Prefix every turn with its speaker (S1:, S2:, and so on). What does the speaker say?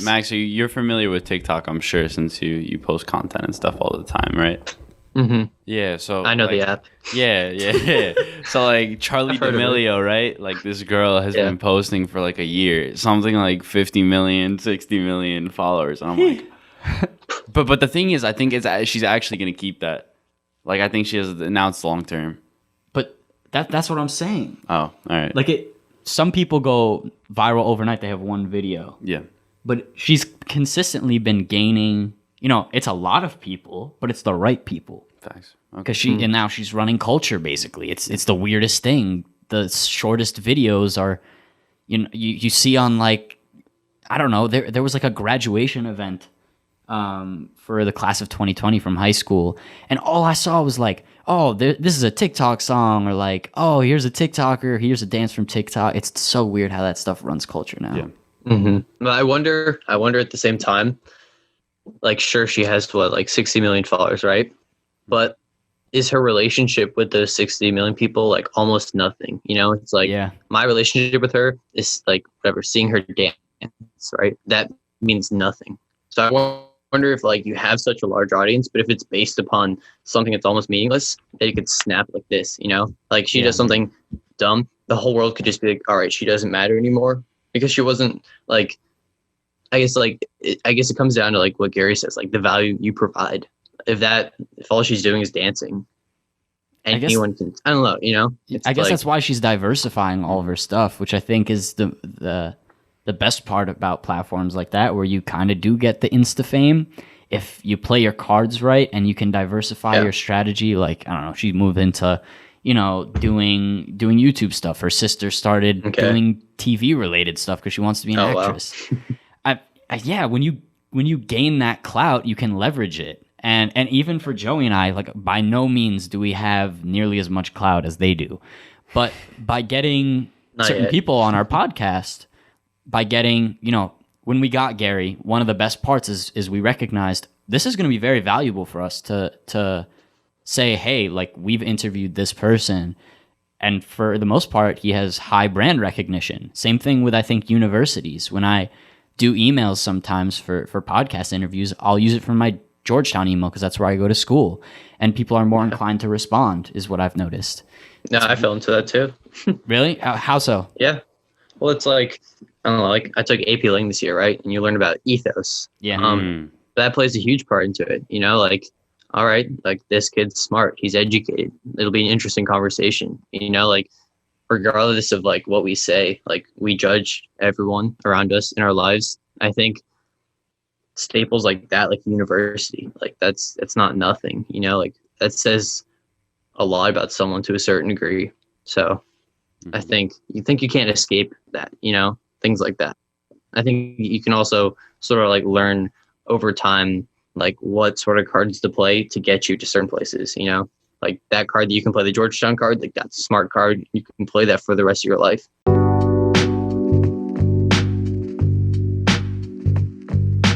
S1: Max, you're familiar with TikTok, I'm sure, since you post content and stuff all the time, right?
S2: Mm-hmm.
S1: Yeah, so
S2: I know
S1: like,
S2: the app.
S1: Yeah. So like Charli
S2: I've heard of it.
S1: D'Amelio, right? Like this girl has
S2: Yeah.
S1: been posting for like a year, something like 50 million, 60 million followers. And I'm like, but the thing is, I think she's actually gonna keep that. Like I think she has announced long term.
S3: But that's what I'm saying.
S1: Oh, all right.
S3: Like some people go viral overnight. They have one video.
S1: Yeah.
S3: But she's consistently been gaining. You know, it's a lot of people, but it's the right people.
S1: Facts.
S3: Because and now she's running culture. Basically, it's the weirdest thing. The shortest videos are, you see on like, I don't know. There was like a graduation event, for the class of 2020 from high school, and all I saw was like, oh, this is a TikTok song, or like, oh, here's a TikToker, here's a dance from TikTok. It's so weird how that stuff runs culture now.
S1: Yeah.
S2: Mm-hmm. But I wonder at the same time, like, sure, she has like 60 million followers, right? But is her relationship with those 60 million people like almost nothing? You know, it's like, my relationship with her is like whatever, seeing her dance, right? That means nothing. So I wonder if like you have such a large audience, but if it's based upon something that's almost meaningless, that you could snap like this, you know, like she does something dumb, the whole world could just be like, all right, she doesn't matter anymore because she wasn't like, I guess it comes down to like what Gary says, like the value you provide. If all she's doing is dancing, anyone can, I don't know, you know?
S3: I guess that's why she's diversifying all of her stuff, which I think is the best part about platforms like that, where you kind of do get the Insta fame if you play your cards right and you can diversify your strategy. Like, I don't know, she moved into, doing YouTube stuff. Her sister started doing TV related stuff because she wants to be an actress. Wow. When you gain that clout, you can leverage it. And even for Joey and I, like, by no means do we have nearly as much clout as they do. But by getting certain people on our podcast, by getting, when we got Gary, one of the best parts is we recognized this is going to be very valuable for us to say, hey, like, we've interviewed this person. And for the most part, he has high brand recognition. Same thing with, I think, universities. When I do emails sometimes for podcast interviews, I'll use it from my Georgetown email because that's where I go to school, and people are more inclined to respond, is what I've noticed.
S2: No, I fell into that too.
S3: Really? How so?
S2: Yeah. Well, it's like, I don't know, like I took AP Lang this year, right? And you learn about ethos.
S3: Yeah.
S2: That plays a huge part into it. Like, all right, like this kid's smart. He's educated. It'll be an interesting conversation. Like regardless of like what we say, like we judge everyone around us in our lives. I think staples like that, like university, like it's not nothing, like that says a lot about someone to a certain degree. So I think you can't escape that, things like that. I think you can also sort of like learn over time, like what sort of cards to play to get you to certain places, like that card that you can play, the Georgetown card, like that's a smart card. You can play that for the rest of your life.